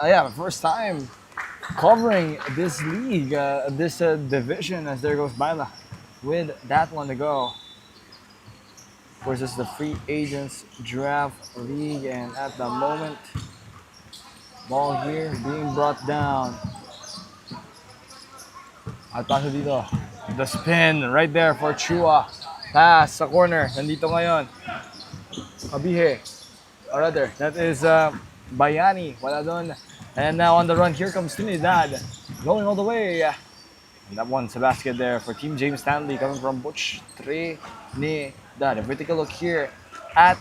Yeah, first time covering this league, this division, as there goes Baila with that one to go. Of course, this is the free agents draft league, and at the moment, ball here being brought down. At paso dito. The spin right there for Chua. Pass sa corner. Nandito ngayon. Kabihe. Or rather, that is Bayani. Wala doon. And now on the run, here comes Trinidad. Going all the way. And that one's a basket there for Team James Stanley coming from Butch Trinidad. If we take a look here at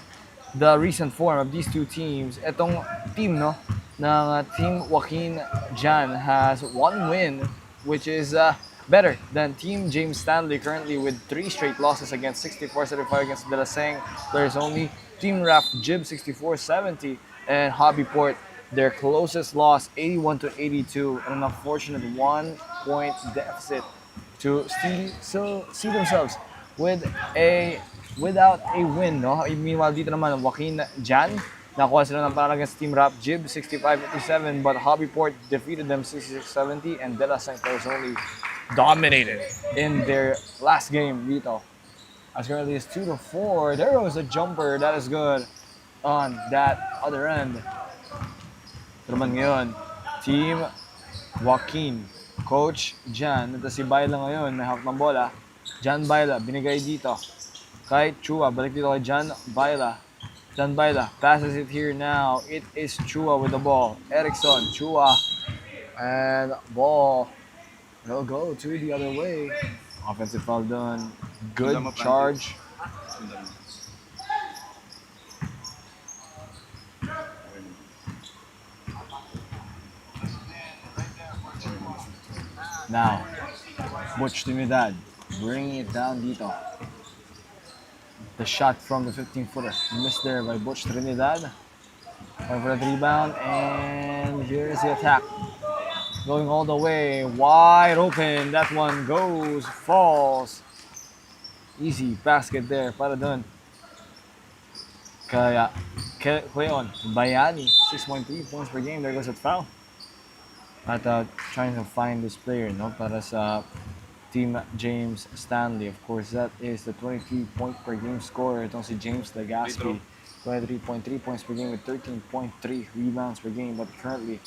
the recent form of these two teams, itong team no ng Team Joaquin Jan has one win, which is better than Team James Stanley currently with 3 straight losses against 64-75 against De La Seng. There's only Team Raf Jib 64-70 and Hobby Port their closest loss 81-82 and an unfortunate 1-point deficit to see themselves with without a win, no? Meanwhile, dito naman, Joaquin Jan, nakuha sila ng panalo against Team Rap Jib 65-57, but Hobby Port defeated them 66-70, and De La Saint only dominated in their last game dito. As currently it's 2-4. There was a jumper that is good on that other end. Ito naman ngayon, Team Joaquin, Coach Jan, ito si Baila ngayon, may hawak ng bola. Jan Baila, binigay dito kay Chua, balik dito kay Jan Baila. Jan Baila passes it here now. It is Chua with the ball. Erickson, Chua, and ball will go to the other way. Offensive foul done. Good charge. Now, Butch Trinidad bringing it down dito. The shot from the 15-footer missed there by Butch Trinidad. Over the rebound, and here's the attack. Going all the way, wide open. That one goes, falls. Easy basket there para dun. Kaya, Cleon Bayani, 6.3 points per game. There goes that foul. At trying to find this player, no, para sa Team James Stanley. Of course, that is the 23-point per game scorer. Itong si James Legaspi, 23.3 points per game with 13.3 rebounds per game. But currently,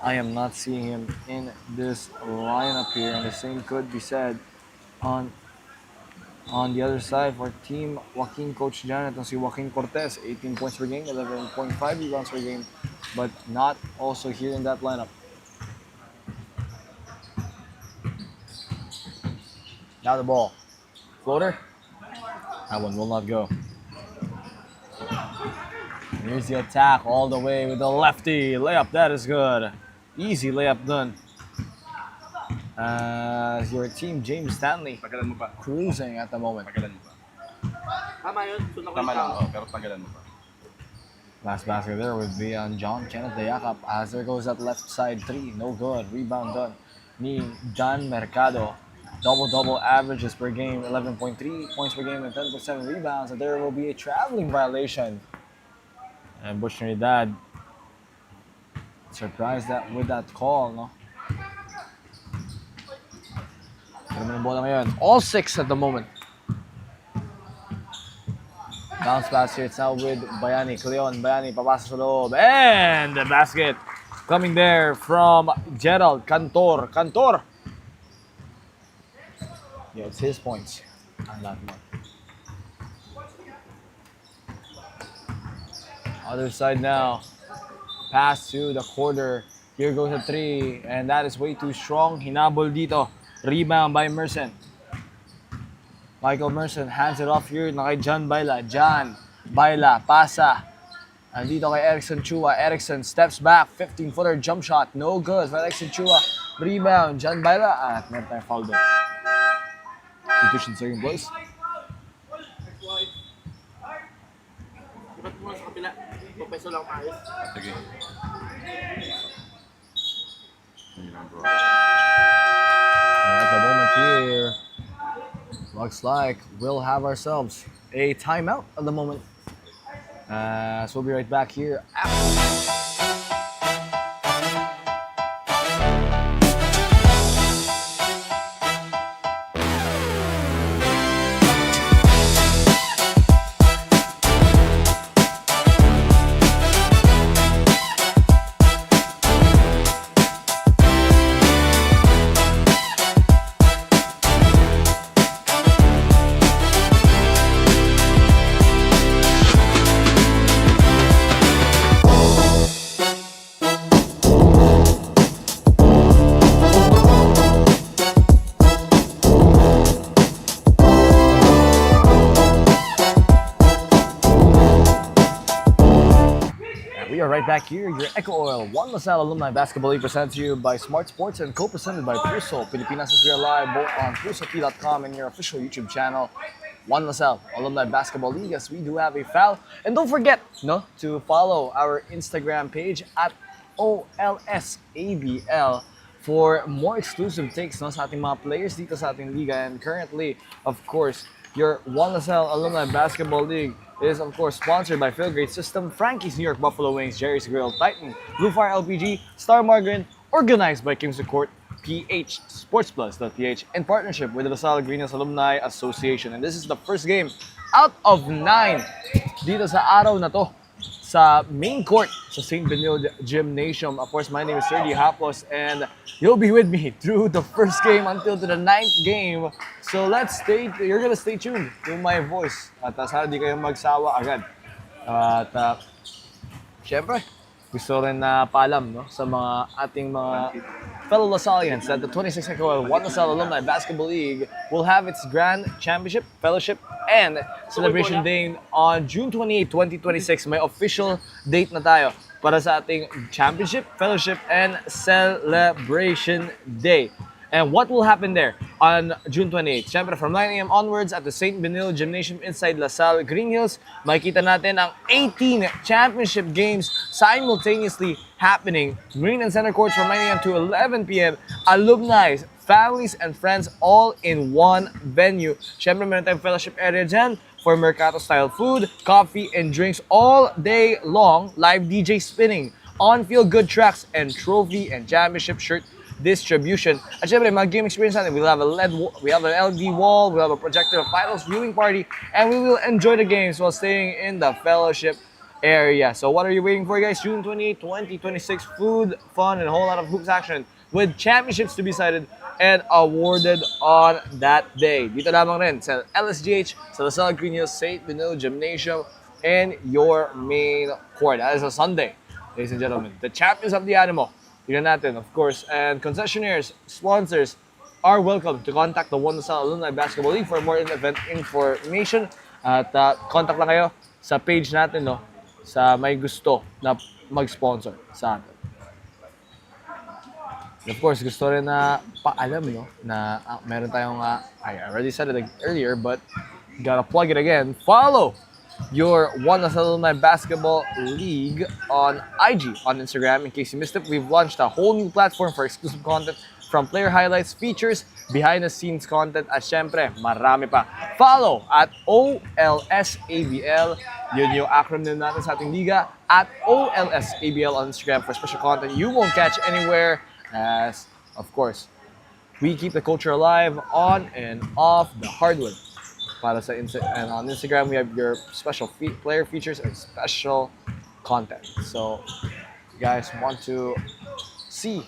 I am not seeing him in this lineup here. And the same could be said on the other side for Team Joaquin Coach Jan. Itong si Joaquin Cortez, 18 points per game, 11.5 rebounds per game. But not also here in that lineup. Now the ball. Floater. That one will not go. And here's the attack all the way with the lefty. Layup, that is good. Easy layup done. As your Team James Stanley cruising at the moment. Last basket there would be on John Kenneth Dayakap as there goes that left side 3. No good. Rebound done. Ni Dan Mercado. Double-double averages per game, 11.3 points per game and 10.7 rebounds. And there will be a traveling violation. And Butch Trinidad surprised with that call, no? All 6 at the moment. Bounce pass here. It's now with Bayani. Cleon Bayani, papasa sa loob. And the basket coming there from Gerald Cantor. Yeah, it's his points on that one. Other side now. Pass to the quarter. Here goes a 3. And that is way too strong. Hinabol dito. Rebound by Merson. Michael Merson hands it off here na kay John Baila. John Baila, pasa. And dito kay Erickson Chua. Erickson steps back. 15-footer jump shot. No good. Erickson Chua. Rebound. John Baila. At meron tayong foul doon. Competition second place. And at the moment here, looks like we'll have ourselves a timeout at the moment. So we'll be right back here after. right back here. Your EcoOil, One Salle Alumni Basketball League presented to you by Smart Sports and co-presented by Puso. Pilipinas is real live both on PusoP.com and your official YouTube channel, One Salle Alumni Basketball League, as we do have a foul. And don't forget to follow our Instagram page at OLSABL for more exclusive takes sa ating mga players dito sa ating liga. And currently, of course, your One Salle Alumni Basketball League is, of course, sponsored by Feel Great System, Frankie's New York Buffalo Wings, Jerry's Grill, Titan, Blue Fire LPG, Star Margarine, organized by Kings of Court, PH, SportsPlus.ph, in partnership with the Salle Green Hills Alumni Association. And this is the first game out of 9 dito sa araw na to sa main court sa St. Benilde Gymnasium. Of course, my name is Sergi Hapos, and you'll be with me through the first game until to the 9th game. So you're gonna stay tuned to my voice. At sana di kayo magsawa agad. At syempre, gusto rin na paalam sa mga ating mga fellow Lasallians that the 26th EcoOil One Salle Alumni Basketball League will have its Grand Championship, Fellowship, and Celebration Day on June 28, 2026. May official date na tayo para sa ating Championship, Fellowship, and Celebration Day. And what will happen there on June 28? Siyempre, from 9 a.m. onwards at the St. Benilde Gymnasium inside Salle Green Hills, makikita natin ang 18 championship games simultaneously happening. Green and center courts from 9 a.m. to 11 p.m. Alumni, families, and friends all in one venue. Siyempre, meron tayong fellowship area dyan for Mercato-style food, coffee, and drinks all day long. Live DJ spinning, on-field good tracks, and trophy and championship shirt distribution. At syempre, mga game experience natin, we'll have we have an LED wall, we'll have a projector, a finals viewing party, and we will enjoy the games while staying in the fellowship area. So what are you waiting for, guys? June 28, 2026, food, fun, and a whole lot of hoops action with championships to be decided and awarded on that day. Dito lamang rin sa LSGH, sa Salle Green Hills, St. Benilde Gymnasium, and your main court. That is a Sunday, ladies and gentlemen. The champions of the animal. Tignan natin, of course, and concessionaires, sponsors are welcome to contact the One Salle Alumni Basketball League for more event information. At contact lang kayo sa page natin, sa may gusto na mag-sponsor sa atin. And of course, gusto rin na paalam, na meron tayong, I already said it earlier, but gotta plug it again. Follow your One Salle Alumni Basketball League on IG, on Instagram. In case you missed it, we've launched a whole new platform for exclusive content, from player highlights, features, behind-the-scenes content, at syempre, marami pa. Follow at OLSABL. Yun yung acronym natin sa ating liga, at OLSABL on Instagram for special content you won't catch anywhere. As, of course, we keep the culture alive on and off the hardwood. Para sa and on Instagram, we have your special player features and special content. So, you guys want to see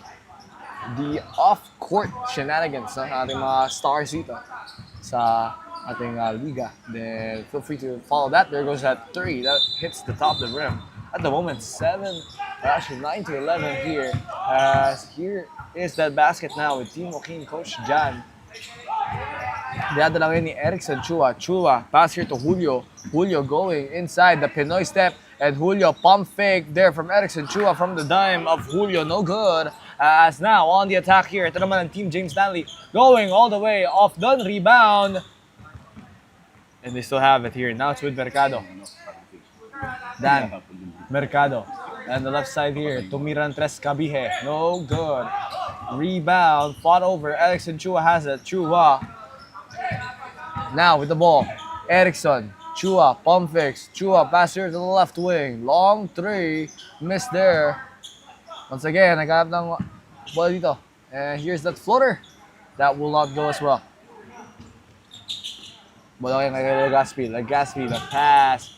the off-court shenanigans ng ating mga stars dito sa ating liga, then feel free to follow that. There goes that 3 that hits the top of the rim. At the moment, 9 to 11 here. As here is that basket now with Team Joaquin, Coach Jan. Diyada lang yun ni Erickson Chua. Pass here to Julio. Julio going inside the Pinoy step. And Julio pump fake there from Erickson Chua from the dime of Julio. No good. As now on the attack here. Ito naman ang Team James Stanley going all the way off the rebound. And they still have it here. Now it's with Mercado. Dan. Mercado. And the left side here. Tumirantres Cabihe. No good. Rebound. Fought over. Erickson Chua has it. Chua. Now with the ball, Erickson, Chua, pump fakes, Chua, pass here to the left wing, long 3, missed there. Once again, naghanap ng ball dito. And here's that floater. That will not go as well. Bola kay Legaspi, the pass.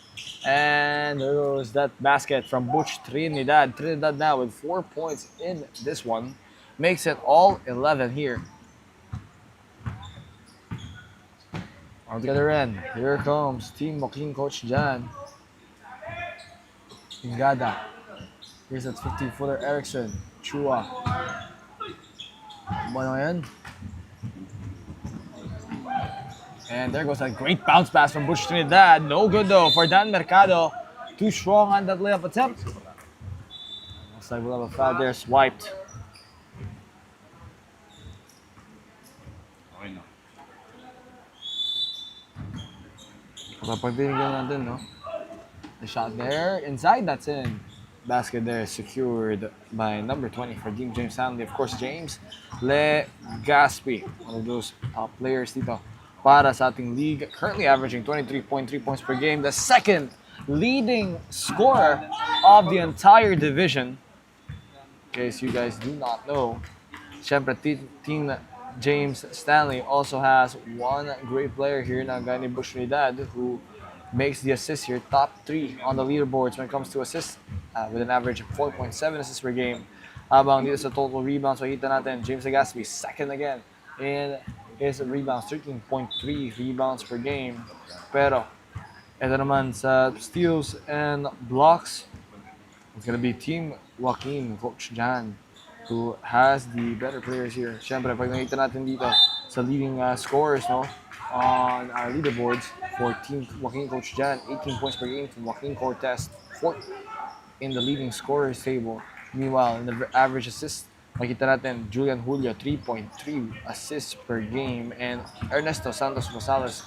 And there goes that basket from Butch Trinidad. Trinidad now with 4 points in this one. Makes it all 11 here. On the other end, here comes Team Joaquin, Coach Jan. Ingada. Here's that 15-footer Erickson. Chua. Ano yan? And there goes that great bounce pass from Butch Trinidad. No good though for Dan Mercado. Too strong on that layup attempt. Looks like we'll have a foul there, swiped. Okay na. Kapag binigyan natin, no? The shot there, inside, that's in. Basket there secured by number 20 for Team James Stanley. Of course, James Legaspi, one of those top players dito para sa ating league. Currently averaging 23.3 points per game. The second leading scorer of the entire division. In case you guys do not know, syempre, Team James Stanley also has one great player here na gani Bushnidad who makes the assist here, top 3 on the leaderboards when it comes to assists with an average of 4.7 assists per game. Habang dito sa total rebounds, makita natin, James Legaspi second again in his rebounds, 13.3 rebounds per game. Pero, ito naman sa steals and blocks, it's gonna be Team Joaquin, Coach Jan, who has the better players here. Siyempre, pag nakita natin dito sa leading scorers, no, on our leaderboards for Team Joaquin, Coach Jan, 18 points per game from Joaquin Cortez, 4th in the leading scorers table. Meanwhile, in the average assist, makita natin Julian Julio, 3.3 assists per game, and Ernesto Santos Rosales,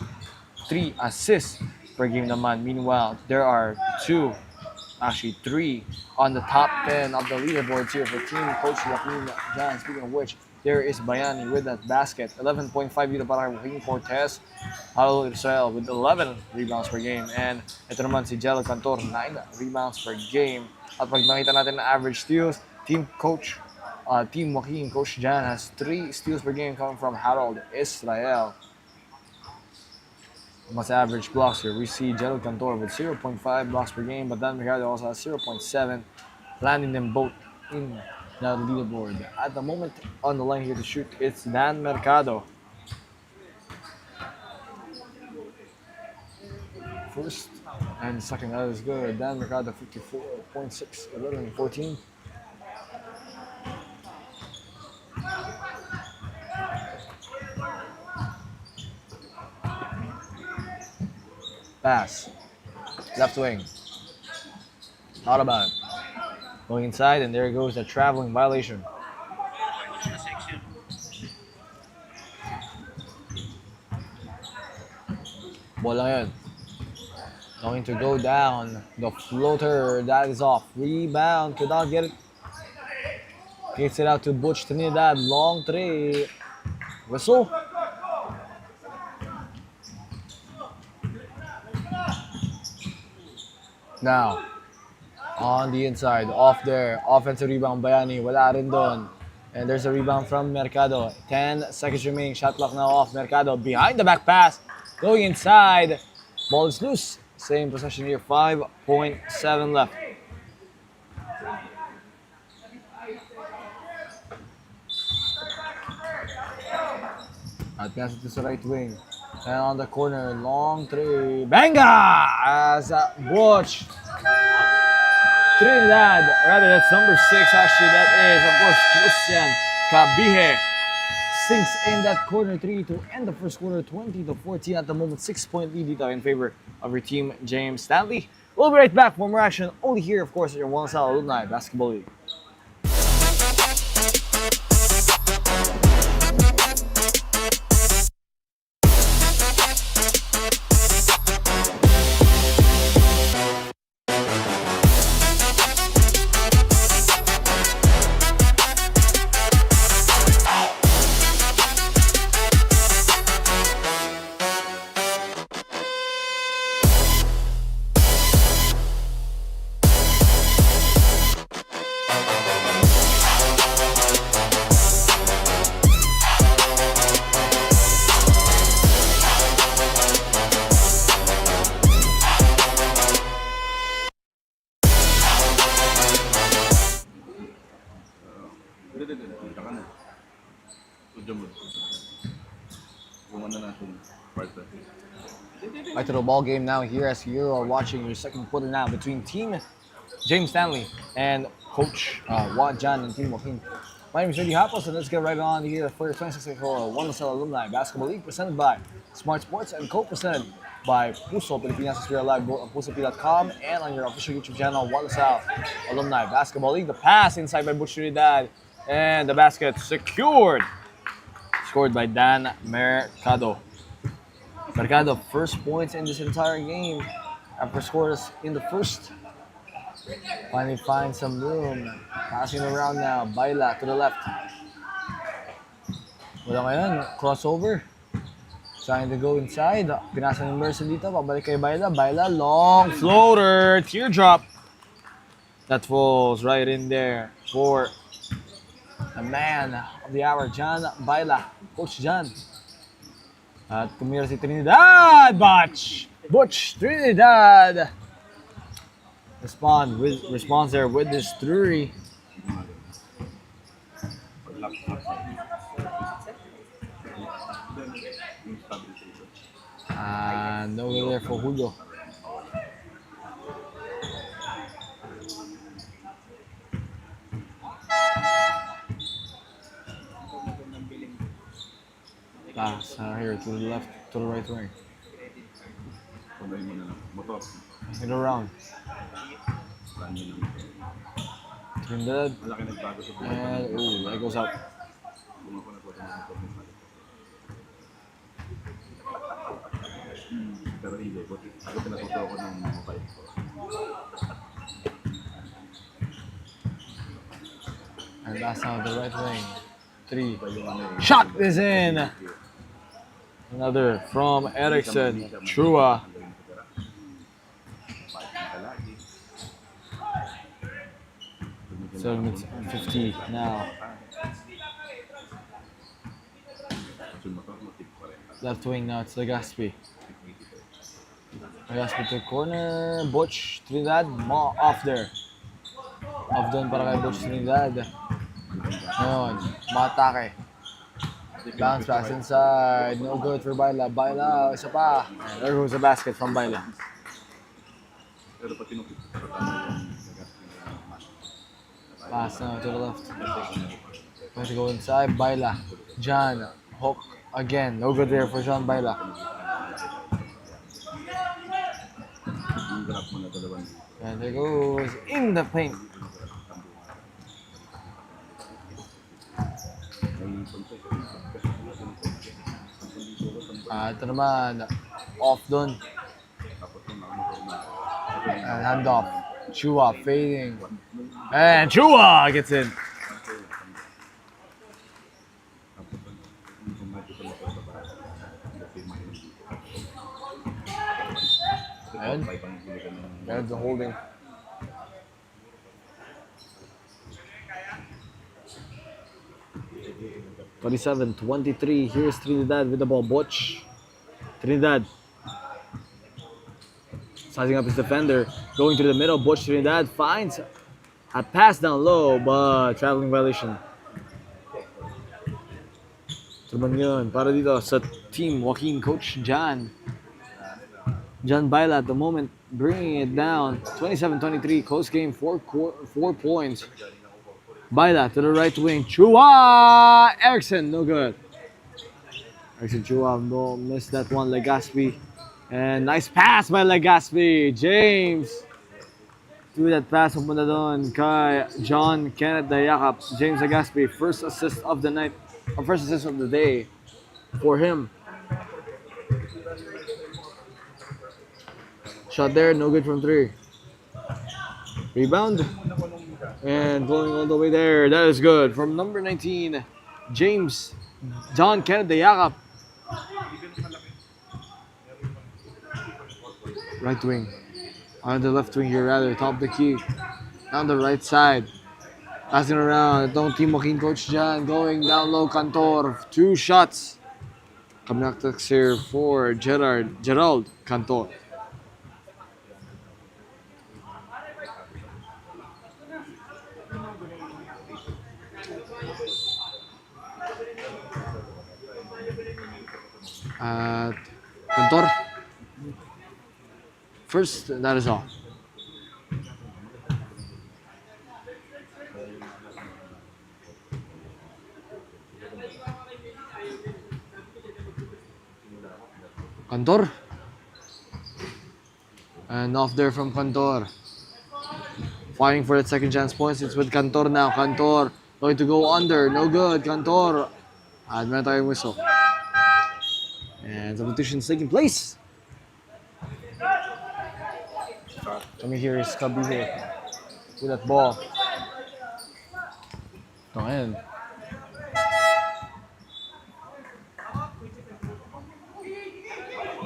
3 assists per game naman. Meanwhile, there are 3 on the top 10 of the leaderboards here for Team Coach Joaquin Jan. Speaking of which, there is Bayani with that basket. 11.5 dito para Joaquin Cortez. Halo Israel with 11 rebounds per game. And ito naman si Jello Cantor, 9 rebounds per game. At pag nakita natin na average steals, Team Joaquin, Coach Jan has 3 steals per game coming from Harold Israel. Mas average blocks here, we see Jello Cantor with 0.5 blocks per game, but Dan Mercado also has 0.7, landing them both in the leaderboard. At the moment on the line here to shoot, it's Dan Mercado. First and second, that is good. Dan Mercado, 54.6, 11, 14. Pass. Left wing. Thought about it. Going inside, and there goes the traveling violation. Bola yun. Going to go down. The floater, that is off. Rebound, could not get it. Gets it out to Butch Trinidad. Long three. Whistle. Now, on the inside, off there, offensive rebound, Bayani, wala rin doon. And there's a rebound from Mercado. 10 seconds remaining, shot clock now off. Mercado behind the back pass, going inside. Ball is loose. Same possession here, 5.7 left. At pass it to the right wing. And on the corner, long three. Banga! As Butch Trinidad, rather that's number 6 actually, that is of course Christian Cabihe. Sinks in that corner 3 to end the first quarter, 20-14 at the moment, 6-point lead dito in favor of your team, James Stanley. We'll be right back for more action only here, of course, at your Salle Alumni Basketball League. Back to the ball game now here as you are watching your second quarter now between Team James Stanley and Coach Jan and Team Joaquin. My name is Rudy Hapos, and let's get right on here for 26th Salle Alumni Basketball League presented by Smart Sports and co-presented by Puso Pilipinas as we are live both on pusop.com and on your official YouTube channel, Salle, Alumni Basketball League. The pass inside by Butch Trinidad, and the basket secured. Scored by Dan Mercado. Mercado, first points in this entire game after scores in the first. Finally finds some room. Passing around now. Baila to the left. Wala ngayon. Crossover. Trying to go inside. Pinasa ng Merson dito. Pabalik kay Baila. Baila, long floater. Teardrop. That falls right in there for the man of the hour, John Baila. Coach John. At tumira si Trinidad. Butch Trinidad. Responds there with this three. No go there for Julio. Pass here to the left, to the right wing. In around. Trinidad. And that goes out. And that's now the right wing. 3. Shot is in. Another from Erickson. Chua. So it's 50 now. Left wing now, it's Legaspi. Legaspi to the corner. Butch Trinidad, off there. Off doon para kay Butch Trinidad. Ngayon, matake. Bounce pass inside. No good for Baila. Baila, isa pa. And there goes the basket from Baila. Pass now to the left. Going to go inside. Baila. John. Hook again. No good there for John Baila. And there goes in the paint. Ito naman. Off dun. And handoff. Chua fading. And Chua gets in. And there's the holding. (27-23). Here's Trinidad with the ball. Butch. Trinidad. Sizing up his defender. Going to the middle. Butch Trinidad finds a pass down low, but traveling violation. Tuman yun para dito sa team Joaquin, Coach John. John Baila at the moment bringing it down. 27-23. Close game. 4 points. Baila to the right wing. Chua! Erickson, no good. Erickson Chua, no, missed that one. Legaspi. And nice pass by Legaspi. James. Through that pass, pumunta doon kay John Kenneth Dayakap. James Legaspi, first assist of the night. First assist of the day for him. Shot there, no good from 3. Rebound. And going all the way there. That is good. From number 19, James John Kenneth Dayakap. Right wing. On the left wing here, rather. Top of the key. Down the right side. Passing around. Itong team Joaquin, Coach John. Going down low. Cantor. 2 shots. Coming up here for Gerald Cantor. Cantor. First, that is all. Cantor. And off there from Cantor. Fighting for that second chance points. It's with Cantor now. Cantor going to go under. No good. Cantor. At meron tayong whistle. And substitution is taking place. Coming here is Kabihe with that ball. Ito ngayon.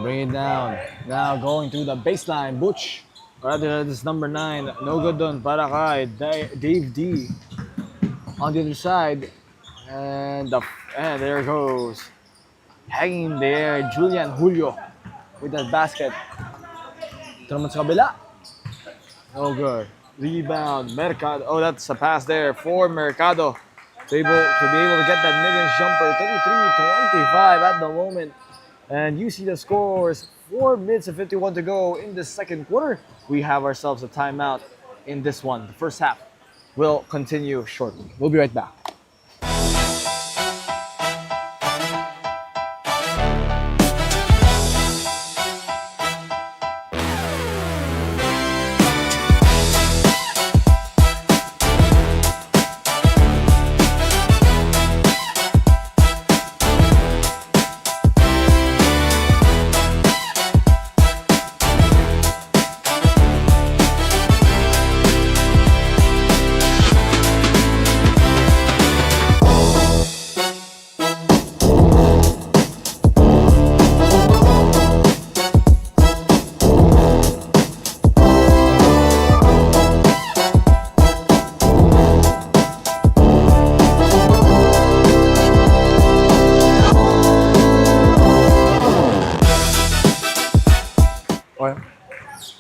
Bring it down. Now going to the baseline. Butch. Or rather, this is number 9. No good done para kay Dave D. On the other side. And there it goes. Hanging there, Julian Julio with that basket. Ito naman sa kabila. No good. Rebound. Mercado. Oh, that's a pass there for Mercado. To be able to get that mid-range jumper. 33-25 at the moment. And you see the scores. 4 minutes and 51 to go in the second quarter. We have ourselves a timeout in this one. The first half will continue shortly. We'll be right back.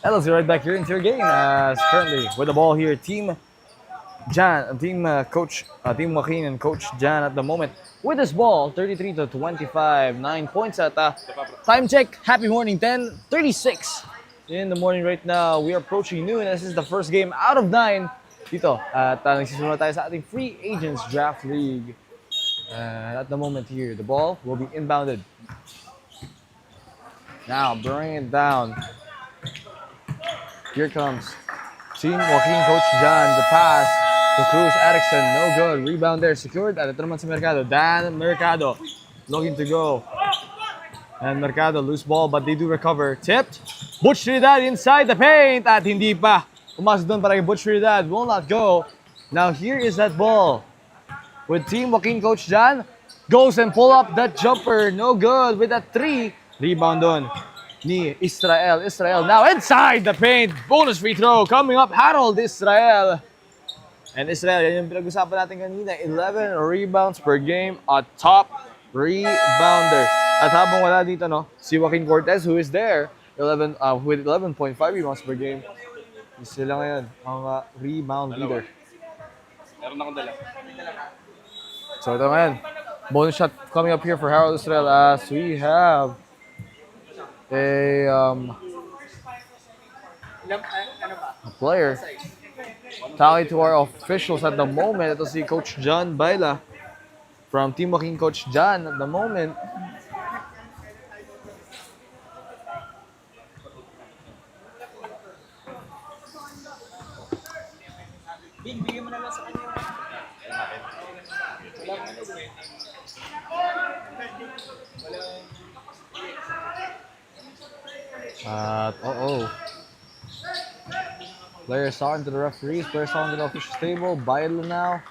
LSGH right back here into your game as currently with the ball here, Team Joaquin and Coach Jan at the moment with this ball, 33-25, 9 points at time check. Happy morning, 10:36 in the morning right now. We are approaching noon. This is the first game out of 9 dito at nagsisimula tayo sa ating Free Agents Draft League. At the moment here, the ball will be inbounded. Now bring it down. Here comes Team Joaquin, Coach Jan. The pass to Cruz Erickson. No good. Rebound there. Secured. At ito naman si Mercado. Dan Mercado looking to go. And Mercado loose ball but they do recover. Tipped. Butch Trinidad inside the paint. At hindi pa. Pumasok doon para kay Butch Trinidad. Will not go. Now here is that ball. With Team Joaquin, Coach Jan. Goes and pull up that jumper. No good with that 3. Rebound doon ni Israel. Israel now inside the paint. Bonus free throw coming up. Harold Israel. And Israel, yan yung pinag-usapan natin kanina. 11 rebounds per game. A top rebounder. At habang wala dito, no, si Joaquin Cortez who is there with 11.5 rebounds per game. Sila ngayon ang rebound leader. Meron akong dala. So ito ngayon. Bonus shot coming up here for Harold Israel as we have a player talking to our officials at the moment. Ito si Coach John Baila from Team Joaquin, Coach John at the moment. Bigyan mo na lang sa kanya. Players talking to the referees, players talking to the officials table. Baila now.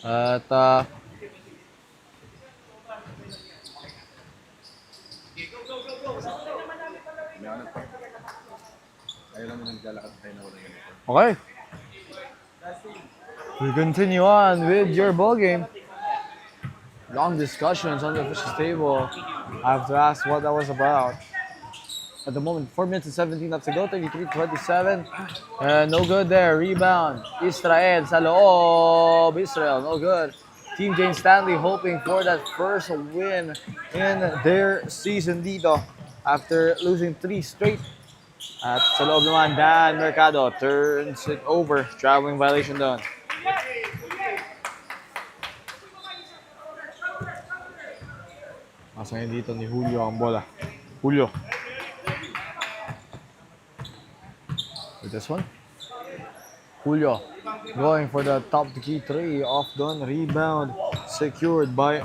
At okay. We continue on with your ball game. Long discussions on the officials table. I have to ask what that was about. At the moment, 4 minutes and 17 left to go, 33-27. No good there. Rebound. Israel sa loob. Israel, no good. Team James Stanley hoping for that first win in their season dito after losing 3 straight. At sa loob naman, Dan Mercado turns it over. Traveling violation doon. Nasa ngayon dito ni Julio ang bola. Julio. with this one. Julio going for the top of the key three. Off done. Rebound secured by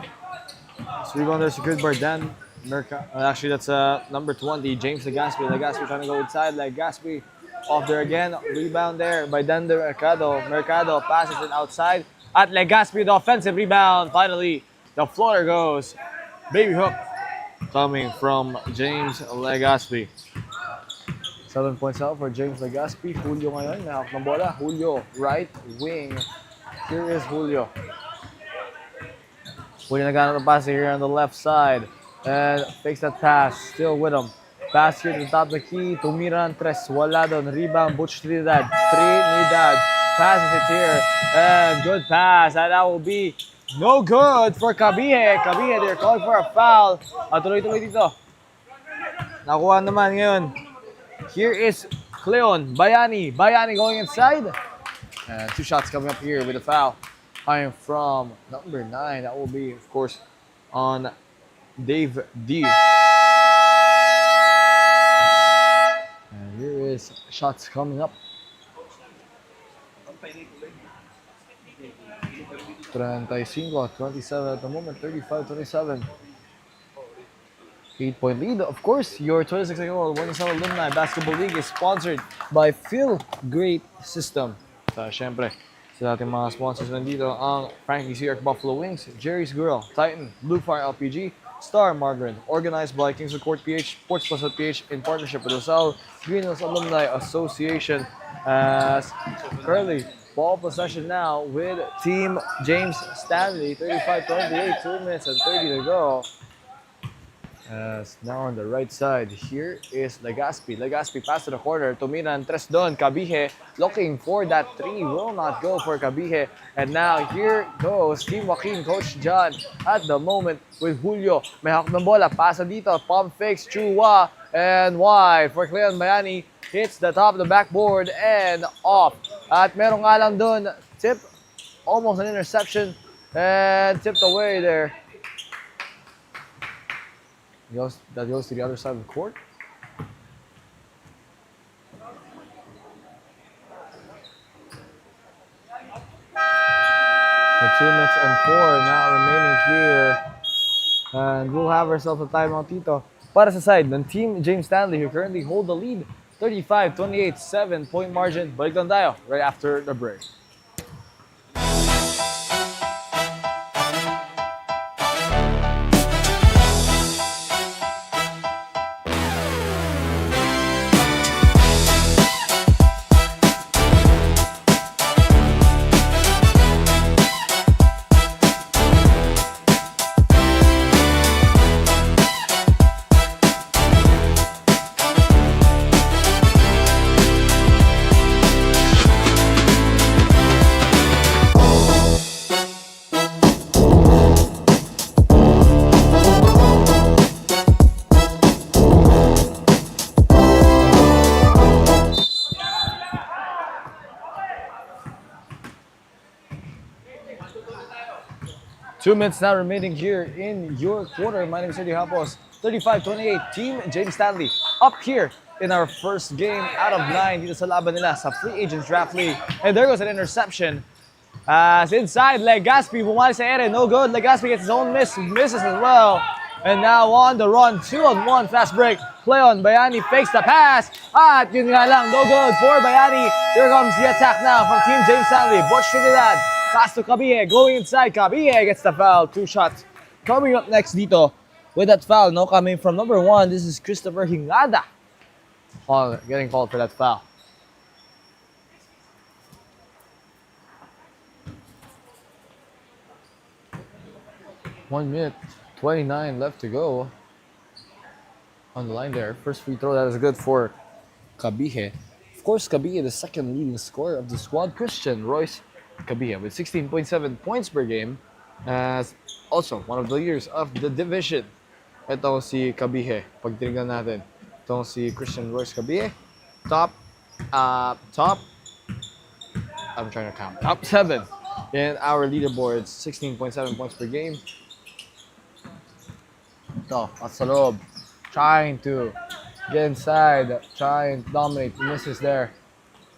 secured by Dan Merca. Actually, that's number 20, James Legaspi. Legaspi trying to go inside. Legaspi off there again. Rebound there by Dan Mercado. Mercado passes it outside. At Legaspi, the offensive rebound. Finally, the floater goes. Baby hook coming from James Legaspi. 7 points out for James Legaspi. Julio ngayon, nahak ng bola. Julio, right wing. Here is Julio. Julio nagana the pass here on the left side. And fakes that pass. Still with him. Pass here to the top of the key. Tumira ng tres. Wala doon. Rebound. Butch Trinidad. Passes it here. And good pass. And that will be no good for Kabihe. Kabihe, they're calling for a foul. At tuloy-tuloy dito. Nakuha naman ngayon. Here is Cleon. Bayani. Bayani going inside. And 2 shots coming up here with a foul. Coming from number 9. That will be, of course, on Dave D. And here is shots coming up. 35-27 at the moment. 35-27. 8-point lead. Of course, your 26-year-old Alumni Basketball League is sponsored by Feel Great System. Syempre, sa ating mga sponsors nandito ang Frankie's York Buffalo Wings, Jerry's Grill, Titan, Blue Fire LPG, Star Margarine, organized by Kingswood Court PH, Sports Plus at PH in partnership with Salle, Green Hills Alumni Association. As currently, ball possession now with Team James Stanley, 35-28, 2 minutes and 30 to go. As now on the right side, here is Legaspi. Legaspi pass to the corner. Tumira and tres doon. Kabihe looking for that 3. Will not go for Kabihe. And now here goes Team Joaquin, Coach John at the moment with Julio. May hawak ng bola. Pasa dito. Pump fakes. Chua. And wide for Cleon Bayani. Hits the top of the backboard and off. At meron nga lang doon. Tip. Almost an interception. And tipped away there. That goes to the other side of the court. The 2 minutes and 4 now remaining here. And we'll have ourselves a timeout dito. Para sa side ng Team James Stanley, who currently hold the lead. 35-28, 7-point margin. Balik lang tayo right after the break. Two minutes now remaining here in your quarter. My name is Sergio Hapos. 35-28, Team James Stanley up here in our first game out of 9 dito sa laban nila sa Free Agents Draft League. And there goes an interception. As inside, Legaspi bumali sa ere. No good. Legaspi gets his own misses as well. And now on the run, 2-on-1 fast break. Cleon Bayani fakes the pass. At yun nga lang, no good for Bayani. Here comes the attack now from Team James Stanley. Butch Trinidad. Pass to Kabihe, going inside. Kabihe gets the foul. 2 shots coming up next dito with that foul. No, coming from number 1. This is Christopher Hingada. Getting called for that foul. One minute, 29 left to go on the line there. First free throw, that is good for Kabihe. Of course, Kabihe, the second leading scorer of the squad. Christian Royce Kabihe with 16.7 points per game, as also one of the leaders of the division. Ito si Kabihe. Pag tinignan natin, ito si Christian Royce Kabihe. Top, I'm trying to count. Top 7 in our leaderboards. 16.7 points per game. Ito, at sa loob. Trying to get inside, trying to dominate. Misses there.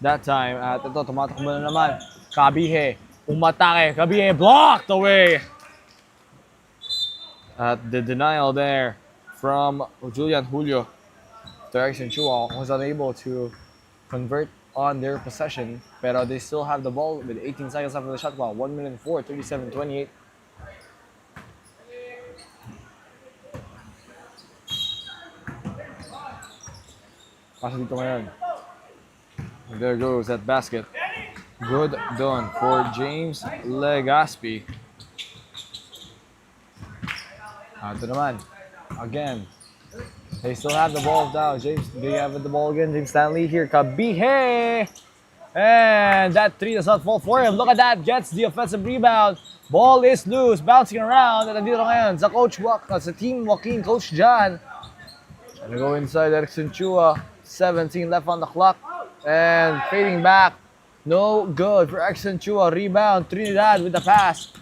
that time. At ito, tumatakbo na naman. Kabihe, umatake. Kabihe blocked away. At the denial there from Julian Julio. Direction Chua was unable to convert on their possession, pero they still have the ball with 18 seconds after the shot clock. 1 minute 4, 37-28. Pasok dito ngayon. There goes that basket. Good done for James Legaspi. Ito naman. Again. They still have the ball now. They have the ball again. James Stanley here. Kabihe! And that three does not fall for him. Look at that. Gets the offensive rebound. Ball is loose. Bouncing around. At nandito ngayon sa sa Team Joaquin, Coach John. Gonna go inside Erickson Chua. 17 left on the clock. And fading back. No good for Erickson Chua. Rebound. Trinidad with the pass.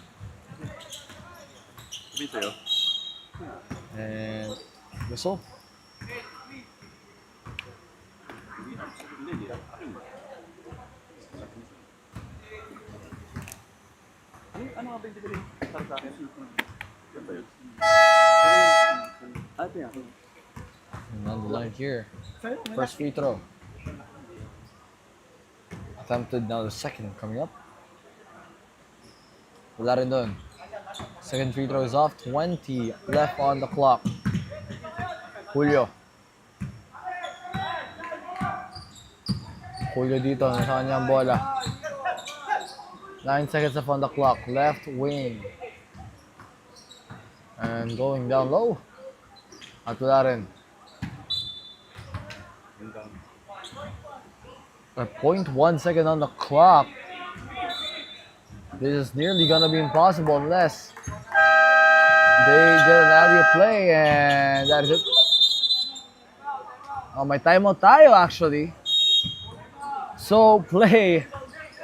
And whistle. Ano nga ba yung dibili? Para sa akin. Yan ba yun? Ito yan. And on the line here. First free throw. Attempted now the second coming up. Wala rin dun. Second free throw is off. 20 left on the clock. Julio. Julio dito. Nasa kanya ang bola. 9 seconds left on the clock. Left wing. And going down low. At wala rin. At 0.1 second on the clock. This is nearly gonna be impossible unless they get an alley play, and that is it. Oh, may timeout tayo actually. So play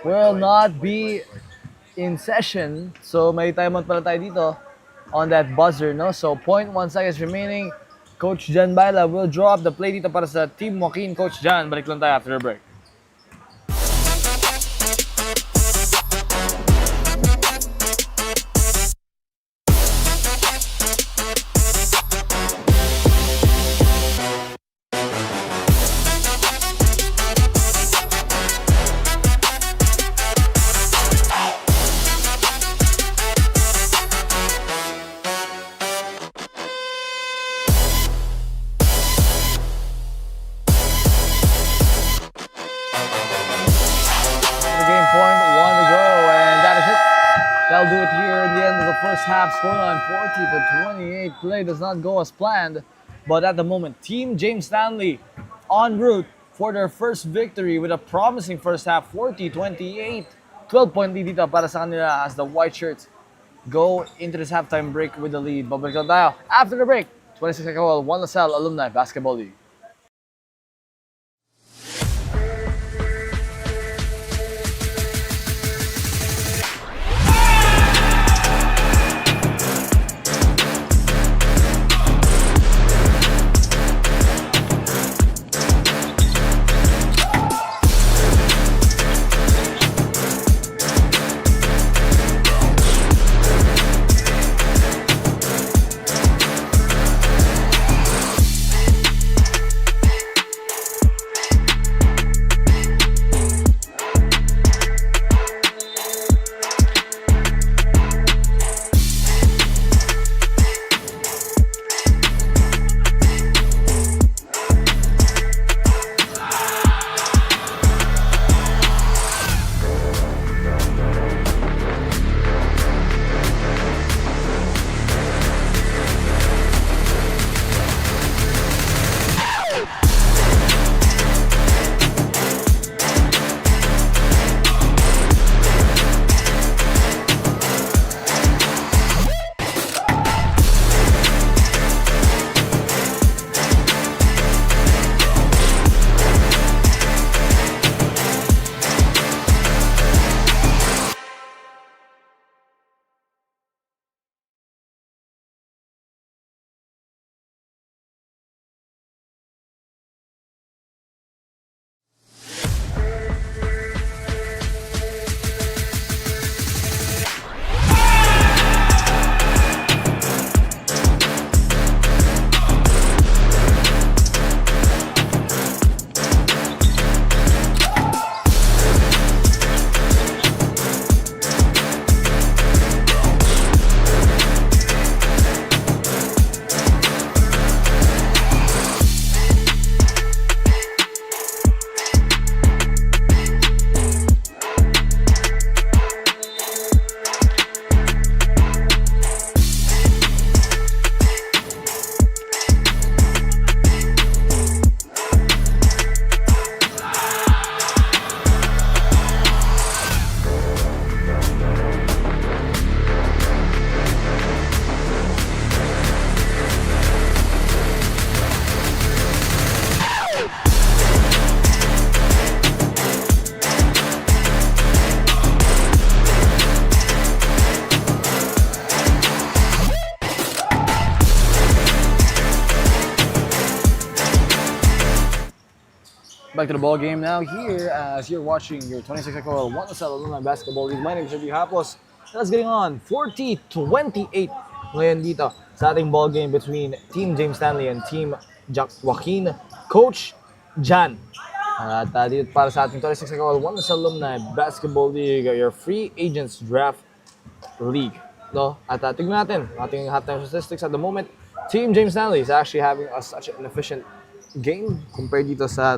will not be in session. So may timeout pala tayo dito on that buzzer, no? So 0.1 seconds remaining. Coach Jan Baila will draw up the play dito para sa Team Joaquin. Coach Jan, balik lang tayo after the break. That'll do it here in the end of the first half. Scoreline 40-28. Play does not go as planned. But at the moment, Team James Stanley en route for their first victory with a promising first half. 40-28. 12-point lead dito para sa kanila as the white shirts go into this halftime break with the lead. Babalik lang tayo after the break. 26 EcoOil, 1 Salle Alumni Basketball League. Back to the ball game now here as you're watching your 26 EcoOil 1 Salle Alumni Basketball League. My name is Joaquin. Let's getting on 40-28 ngayon dito sa ating ball game between Team James Stanley and Team Joaquin. Coach Jan. At dito para sa ating 26 EcoOil 1 Salle Alumni Basketball League, your free agents draft league. No? At tignan natin ating halftime statistics at the moment. Team James Stanley is actually having such an efficient game compared dito sa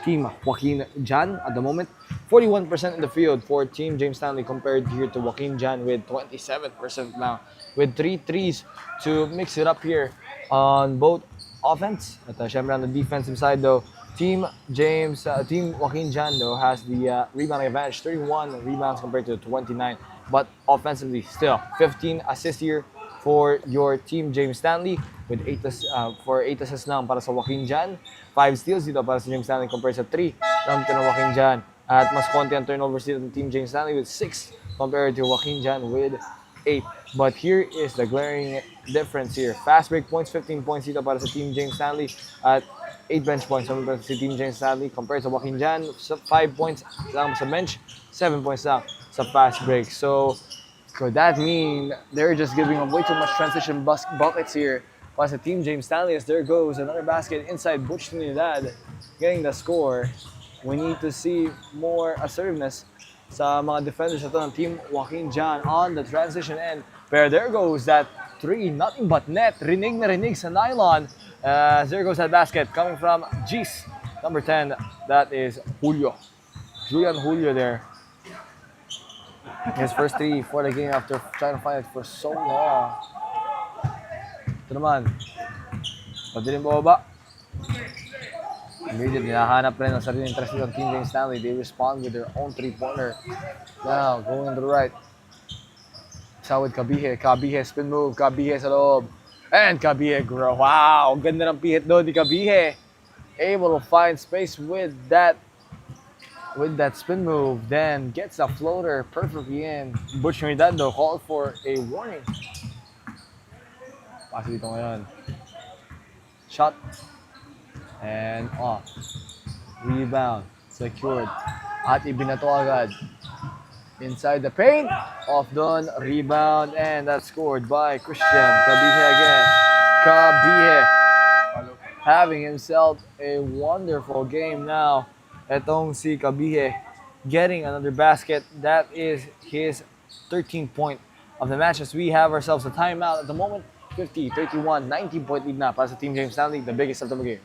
Team Joaquin Jan at the moment. 41% in the field for Team James Stanley compared here to Joaquin Jan with 27% now. With 3 threes to mix it up here on both offense. At syempre on the defensive side though, Team Joaquin Jan though has the rebounding advantage, 31 rebounds compared to 29. But offensively still, 15 assists here for your Team James Stanley with 8 assists lang para sa Joaquin Jan. 5 steals dito para sa James Stanley compared sa 3 lang dito ng Joaquin Jan. At mas konti ang turnovers dito ng Team James Stanley with 6 compared to Joaquin Jan with 8. But here is the glaring difference here. Fast break points, 15 points dito para sa Team James Stanley at 8 bench points para sa Team James Stanley compared sa Joaquin Jan. 5 points lang sa bench, 7 points lang sa fast break. So could that mean they're just giving up way too much transition buckets here? Para sa Team James Stanley as there goes another basket inside Butch Trinidad getting the score. We need to see more assertiveness sa mga defenders ito ng Team Joaquin Jan on the transition end. Pero there goes that 3, nothing but net. Rinig na rinig sa nylon. There goes that basket coming from G's, number 10. That is Julio. Julian Julio there. His first 3 for the game after trying to find it for so long. Ito naman. Padiling baba. Immediately, nahanap rin ang sariling interest ng Team James Stanley. They respond with their own 3-pointer. Now, going to the right. Isa with Kabihe. Kabihe, spin move. Kabihe sa loob. And Kabihe, wow! Ganda ng pihit doon ni Kabihe. Able to find space with that spin move. Then gets a floater perfectly in. Butch Trinidad though called for a warning. Pass dito ngayon. Shot. And off. Rebound. Secured. At ibinato agad. Inside the paint. Off doon. Rebound. And that's scored by Christian. Kabihe again. Kabihe. Having himself a wonderful game now. Etong si Kabihe getting another basket. That is his 13th point of the match as we have ourselves a timeout at the moment. 50-31, 19-point lead na para sa Team James Stanley, the biggest of the game.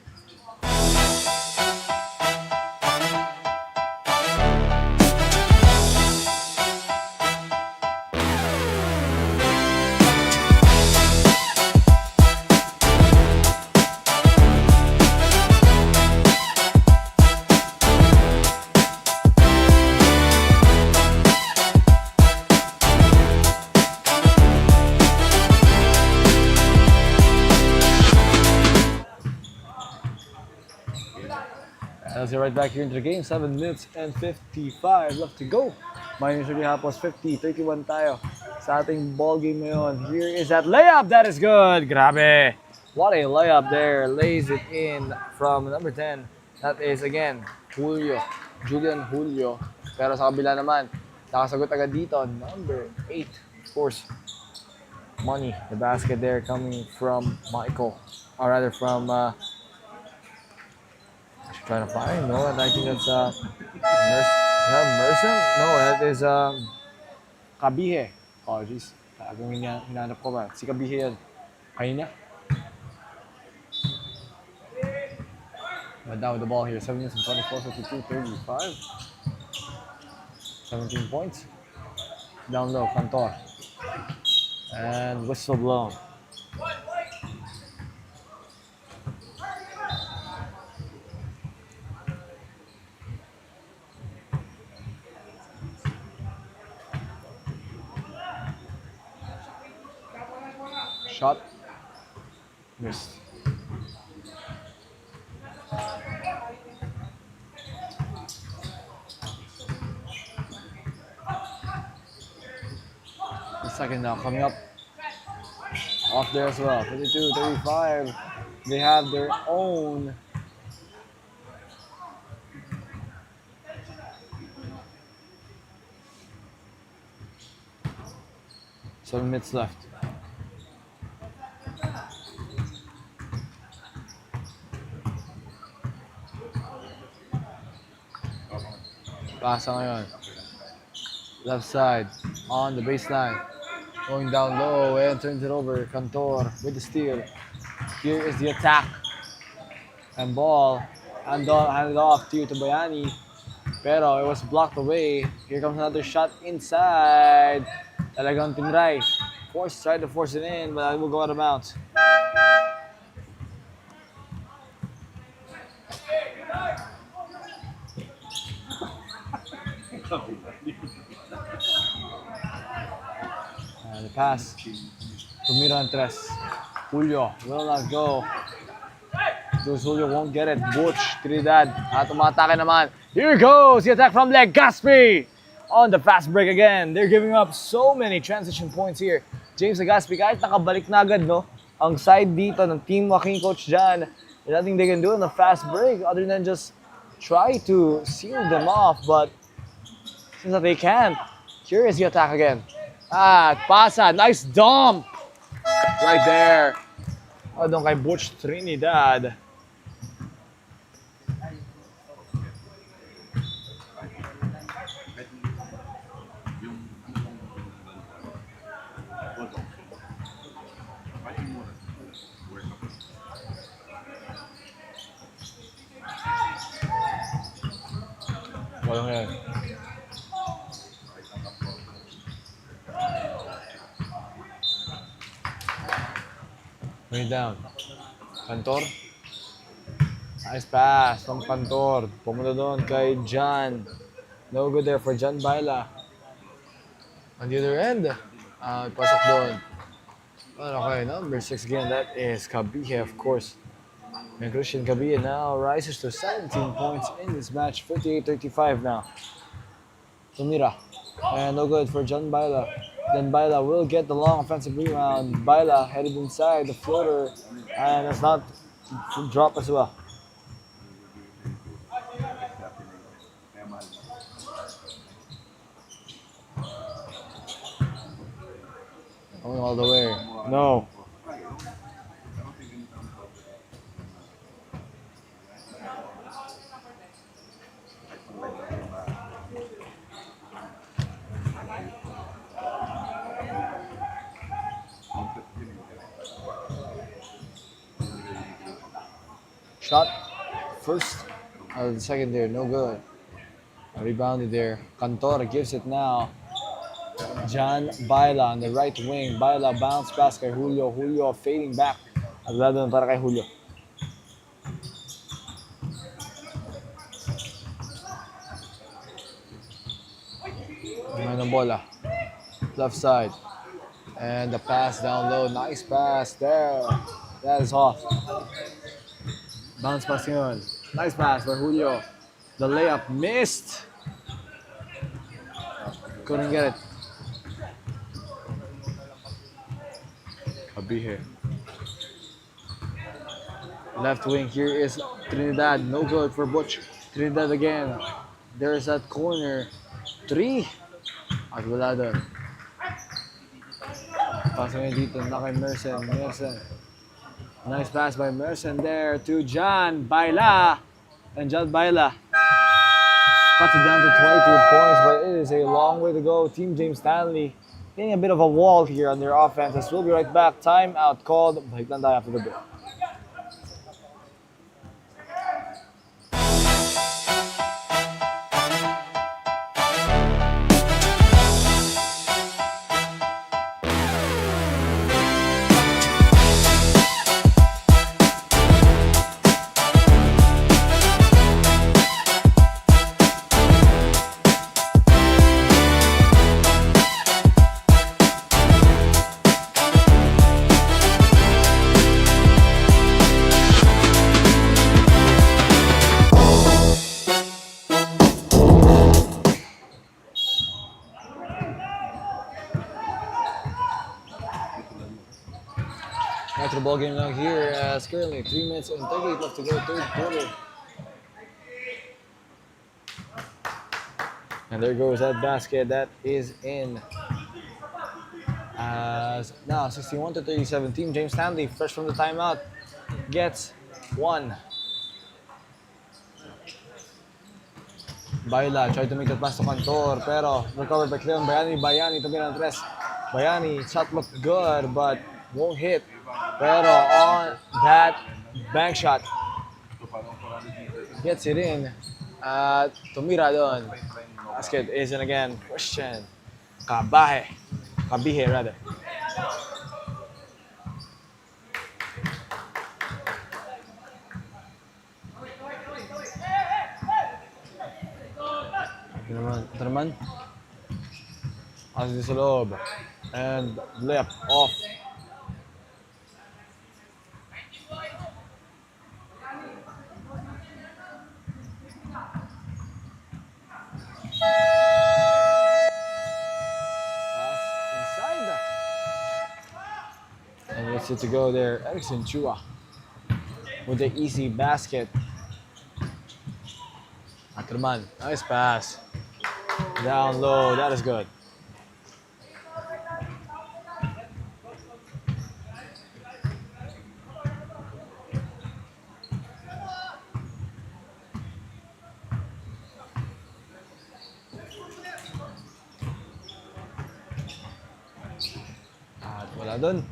Let's get right back here into the game. 7 minutes and 55 left to go. My name is Joaquin. 50-31 tayo sa ating ball game ngayon. Here is that layup. That is good. Grabe. What a layup there. Lays it in from number 10. That is again Julio. Julian Julio. Pero sa kabila naman, nakasagot agad dito. Number 8. Of course, Money. The basket there coming from Michael. Or rather from trying to find, no, and I think that's Merson? No, that is Kabihe. Oh, jeez. Kung hinanap ko ba? Si Kabihe yan. Kanina. But down with the ball here. 7 minutes and 24, 52, 35. 17 points. Down low, Cantor. And whistle blown. Shot. Missed. The second now coming up. Off there as well. 52-35. They have their own 7 minutes left. Pasa ngayon. Left side on the baseline. Going down low and turns it over. Cantor with the steal. Here is the attack. And ball handed off to Bayani. Pero it was blocked away. Here comes another shot inside. Talagang tinray. Tried to force it in, but it will go out of bounds. And the pass to Mirantres. Julio will not go. Julio won't get it. Butch, Trinidad. At umatake naman. Here goes the attack from Legaspi. On the fast break again. They're giving up so many transition points here. James Legaspi, kahit nakabalik na agad, no? Ang side dito ng Team Joaquin Coach Jan, there's nothing they can do in the fast break other than just try to seal them off. But seems that they can't. Here is the attack again. Pasa. Nice dump. Right there. Doon kay Butch Trinidad. Walang yan. Bring it down. Cantor. Nice pass from Cantor. Pumunta doon kay John. No good there for John Baila. On the other end. Pasok doon. Okay, number 6 again. That is Cabihe, of course. And Christian Cabihe now rises to 17 points in this match. 58-35 now. Sumira. And no good for John Baila. Then Baila will get the long offensive rebound. Baila headed inside the floater. And it's not drop as well. Going all the way. No. Shot first out of the second there, no good. Rebounded there. Cantor gives it now. John Baila on the right wing. Baila bounce pass kay Julio. Julio fading back. Agad doon para kay Julio. Ngayon ang bola. Left side. And the pass down low. Nice pass there. That is off. Bounce pass yun. Nice pass by Julio. The layup missed. Couldn't get it. Cabihe. Left wing, here is Trinidad. No good for Butch. Trinidad again. There's that corner. 3. At wala doon. Pasok ngayon dito na kay Merson. Nice pass by Merson there to John Baila. And John Baila cuts it down to 22 points, but it is a long way to go. Team James Stanley getting a bit of a wall here on their offense. We'll be right back. Timeout called. Balik lang tayo after the break. Metro ball game now here as currently 3 minutes and 38 left to go, third quarter. And there goes that basket. That is in. As now 61-37, Team James Stanley, fresh from the timeout, gets one. Baila tried to make that pass to Cantor, pero recovered by Cleon Bayani. Bayani to get on tres. Bayani, shot looked good, but won't hit. Pero on that bank shot, gets it in. Tumira doon. Basket is in again. Christian Kabihe rather. Ito naman. Asli sa loob. And layup off. Pass inside. And gets it to go there. Erickson Chua with the easy basket. Ackerman, nice pass. Down low, that is good. At wala dun.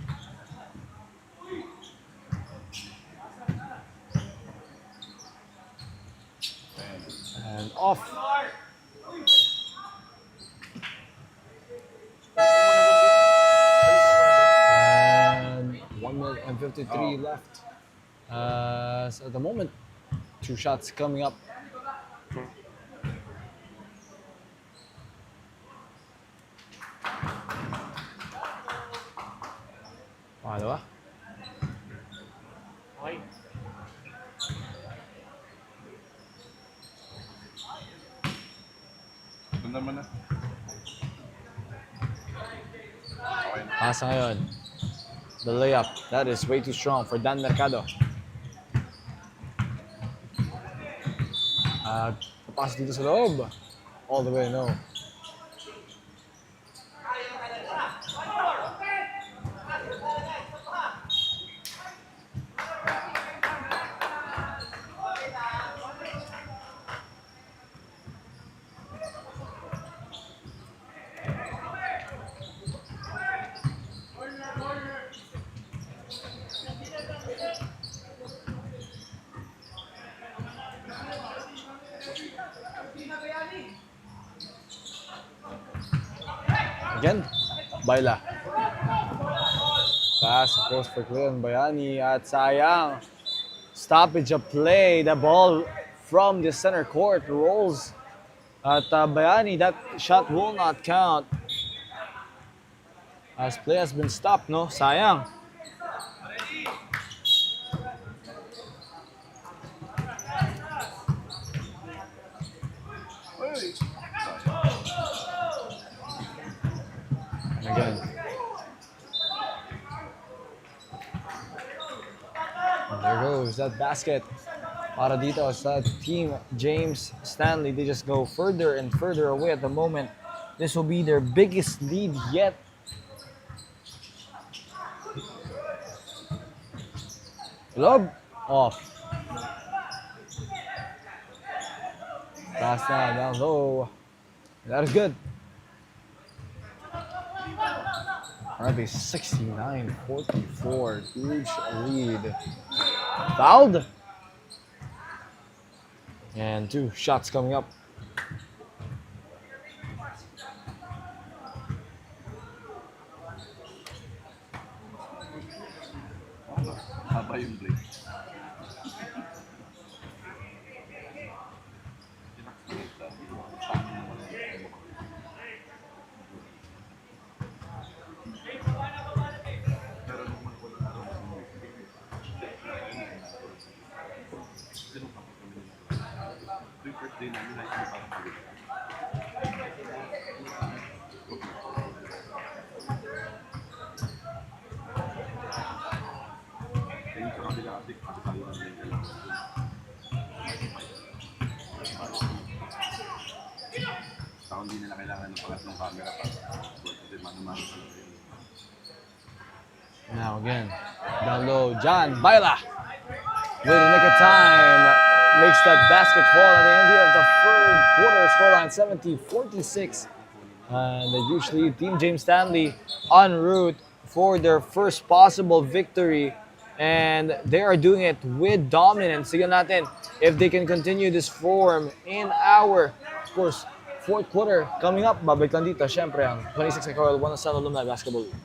And off. And 1 minute and 53 left. So at the moment, 2 shots coming up. Dalawa. Okay. Ito naman na. Pasa ngayon. The layup. That is way too strong for Dan Mercado. Pass dito sa loob. All the way, no. Again, Baila. Pass, post for Cleon Bayani at sayang. Stoppage of play. The ball from the center court rolls at Bayani. That shot will not count. As play has been stopped, no? Sayang. And again. And there goes that basket. Para dito sa team James Stanley. They just go further and further away at the moment. This will be their biggest lead yet. Lob off. Pass down low. That is good. Alright, 69-44. Huge lead. Fouled. And 2 shots coming up. Haba yung play. Hindi nila kailangan ng pangatlong camera para kasi mano-mano talaga yun. Now again, down low, John Baila with the nick of time makes that basket fall at the end here of the third quarter. Scoreline 70-46. And usually Team James Stanley en route for their first possible victory. And they are doing it with dominance. Sige natin if they can continue this form in our, of course, fourth quarter coming up. Babalik lang dito, syempre, ang 26 EcoOil Salle Alumni Basketball League.